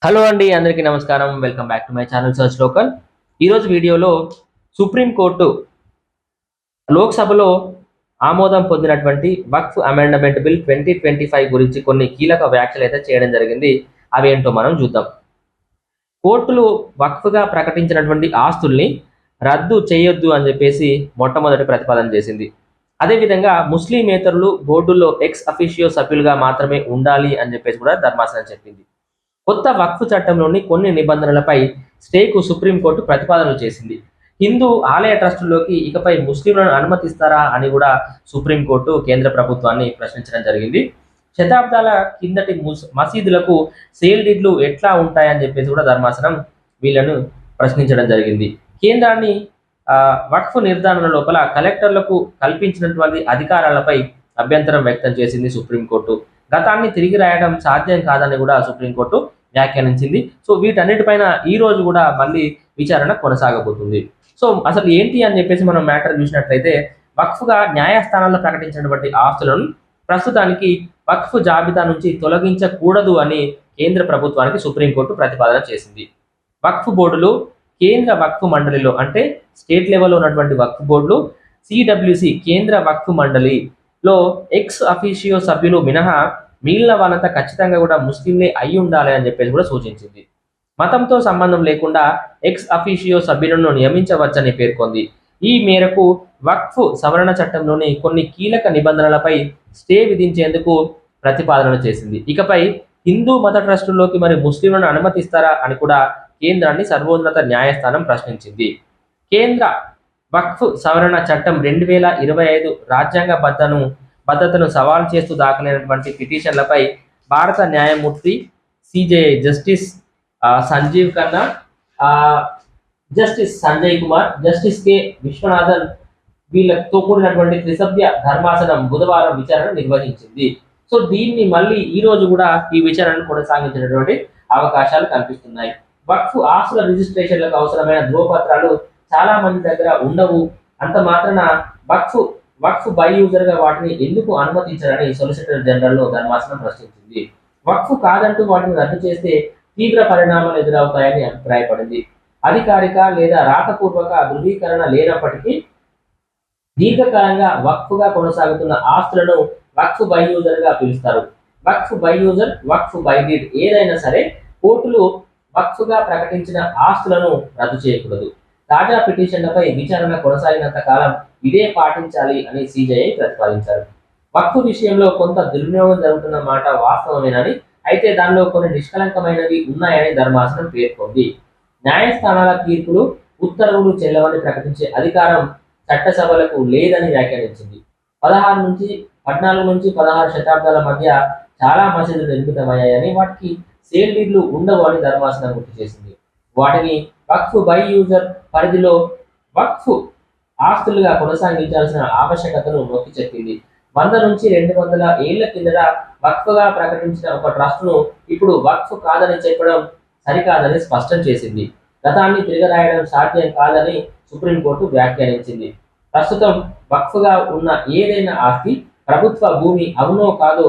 Hello అండి, అందరికీ నమస్కారం. Welcome back to my channel search local. ఈరోజు వీడియోలో సుప్రీంకోర్టు లోక్సభలో ఆమోదం పొందినటువంటి వక్ఫ్ అమెండ్మెంట్ బిల్ 2025 గురించి కొన్ని కీలక వ్యాఖ్యలు అయితే చేయడం జరిగింది. అవేంటో మనం చూద్దాం. కోర్టులు వక్ఫ్‌గా ప్రకటించినటువంటి ఆస్తుల్ని రద్దు చేయొద్దు అని చెప్పేసి మొట్టమొదటి ప్రతిపాదన చేసింది. అదేవిధంగా ముస్లిమేతరులు బోర్డుల్లో ఎక్స్ అఫిషియో సభ్యులుగా మాత్రమే ఉండాలి అని చెప్పేసి కూడా ధర్మాసనం చెప్పింది. కొత్త వక్ఫ్ చట్టంలోని కొన్ని నిబంధనలపై స్టేకు సుప్రీంకోర్టు ప్రతిపాదనలు చేసింది. హిందూ ఆలయ ట్రస్టుల్లోకి ఇకపై ముస్లింలను అనుమతిస్తారా అని కూడా సుప్రీంకోర్టు కేంద్ర ప్రభుత్వాన్ని ప్రశ్నించడం జరిగింది. శతాబ్దాల కిందటి మసీదులకు సేల్ డీడ్లు ఎట్లా ఉంటాయని చెప్పేసి కూడా ధర్మాసనం వీళ్ళను ప్రశ్నించడం జరిగింది. కేంద్రాన్ని వక్ఫ్ నిర్ధారణ లోపల కలెక్టర్లకు కల్పించినటువంటి అధికారాలపై అభ్యంతరం వ్యక్తం చేసింది సుప్రీంకోర్టు. గతాన్ని తిరిగి రాయడం సాధ్యం కాదని కూడా సుప్రీంకోర్టు వ్యాఖ్యానించింది. సో వీటన్నిటిపైన ఈ రోజు కూడా మళ్ళీ విచారణ కొనసాగబోతుంది. సో అసలు ఏంటి అని చెప్పేసి మనం మ్యాటర్ చూసినట్లయితే, వక్ఫ్‌గా న్యాయస్థానాల్లో ప్రకటించినటువంటి ఆస్తులను ప్రస్తుతానికి వక్ఫ్ జాబితా నుంచి తొలగించకూడదు అని కేంద్ర ప్రభుత్వానికి సుప్రీంకోర్టు ప్రతిపాదన చేసింది. వక్ఫ్ బోర్డులు కేంద్ర వక్ఫ్ మండలిలో, అంటే స్టేట్ లెవెల్లో ఉన్నటువంటి వక్ఫ్ బోర్డులు, సిడబ్ల్యూసి కేంద్ర వక్ఫ్ మండలిలో ఎక్స్ అఫీషియో సభ్యులు మినహా మిగిలిన వాళ్ళంతా ఖచ్చితంగా కూడా ముస్లింలే అయి ఉండాలి అని చెప్పేసి కూడా సూచించింది. మతంతో సంబంధం లేకుండా ఎక్స్ అఫీషియో సభ్యులను నియమించవచ్చని పేర్కొంది. ఈ మేరకు వక్ఫ్ సవరణ చట్టంలోని కొన్ని కీలక నిబంధనలపై స్టే విధించేందుకు ప్రతిపాదనలు చేసింది. ఇకపై హిందూ మత ట్రస్టుల్లోకి మరి ముస్లింలను అనుమతిస్తారా అని కూడా కేంద్రాన్ని సర్వోన్నత న్యాయస్థానం ప్రశ్నించింది. కేంద్ర వక్ఫ్ సవరణ చట్టం 2025 రాజ్యాంగ భద్రతను సవాల్ చేస్తూ దాఖలైనటువంటి పిటిషన్లపై భారత న్యాయమూర్తి CJI justice Sanjiv Khanna, justice Sanjay Kumar, justice K Viswanathan వీళ్ళతో కూడినటువంటి త్రిసభ్య ధర్మాసనం బుధవారం విచారణ నిర్వహించింది. సో దీన్ని మళ్ళీ ఈ రోజు కూడా ఈ విచారణను కొనసాగించినటువంటి అవకాశాలు కనిపిస్తున్నాయి. వక్ఫ్ ఆస్తుల రిజిస్ట్రేషన్లకు అవసరమైన ధ్రువపత్రాలు చాలా మంది దగ్గర ఉండవు. అంత మాత్రాన వక్ఫ్ వక్ఫ్ బై యూజర్ గా వాటిని ఎందుకు అనుమతించారని సొలిసిటర్ జనరల్ ను ధర్మాసనం ప్రశ్నించింది. వక్ఫ్ కాదంటూ వాటిని రద్దు చేస్తే తీవ్ర పరిణామాలు ఎదురవుతాయని అభిప్రాయపడింది. అధికారిక లేదా రాతపూర్వక ధృవీకరణ లేనప్పటికీ దీర్ఘకాలంగా వక్ఫ్గా కొనసాగుతున్న ఆస్తులను వక్ఫ్ బై యూజర్ గా పిలుస్తారు. Waqf by user, waqf by deed ఏదైనా సరే కోర్టులు వక్ఫ్గా ప్రకటించిన ఆస్తులను రద్దు చేయకూడదు. తాజా పిటిషన్లపై విచారణ కొనసాగినంత కాలం ఇదే పాటించాలి అని సిజేఐ ప్రతిపాదించారు. వక్ఫ్ విషయంలో కొంత దుర్వినియోగం జరుగుతున్న మాట వాస్తవమేనని, అయితే దానిలో కొన్ని నిష్కలంకమైనవి ఉన్నాయని ధర్మాసనం పేర్కొంది. న్యాయస్థానాల తీర్పులు, ఉత్తర్వులు చెల్లవని ప్రకటించే అధికారం చట్టసభలకు లేదని వ్యాఖ్యానించింది. 14 నుంచి 16 శతాబ్దాల మధ్య చాలా మసీదులు నిర్మితమయ్యాయని, వాటికి సేల్ డీడ్లు ఉండవు అని ధర్మాసనం గుర్తు చేసింది. వాటిని వక్ఫ్ బై యూజర్ పరిధిలో వక్ఫ్ ఆస్తులుగా కొనసాగించాల్సిన ఆవశ్యకతను నొక్కి చెప్పింది. 100 నుంచి 200 ఏళ్ల కిందట వక్ఫ్గా ప్రకటించిన ఒక ట్రస్ట్ను ఇప్పుడు వక్ఫ్ కాదని చెప్పడం సరికాదని స్పష్టం చేసింది. గతాన్ని తిరగరాయడం సాధ్యం కాదని సుప్రీంకోర్టు వ్యాఖ్యానించింది. ప్రస్తుతం వక్ఫ్గా ఉన్న ఏదైనా ఆస్తి ప్రభుత్వ భూమి అవునో కాదో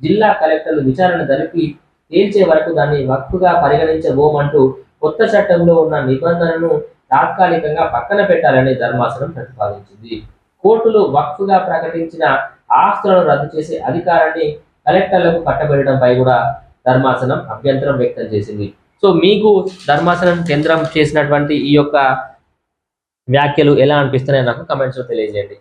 జిల్లా కలెక్టర్లు విచారణ జరిపి తేల్చే వరకు దాన్ని వక్ఫ్గా పరిగణించబోమంటూ కొత్త చట్టంలో ఉన్న నిబంధనను తాత్కాలికంగా పక్కన పెట్టాలని ధర్మాసనం ప్రతిపాదించింది. కోర్టులు వక్ఫ్గా ప్రకటించిన ఆస్తులను రద్దు చేసే అధికారాన్ని కలెక్టర్లకు కట్టబెట్టడంపై కూడా ధర్మాసనం అభ్యంతరం వ్యక్తం చేసింది. సో మీకు ధర్మాసనం కేంద్రం చేసినటువంటి ఈ యొక్క వ్యాఖ్యలు ఎలా అనిపిస్తున్నాయో నాకు కమెంట్స్లో తెలియజేయండి.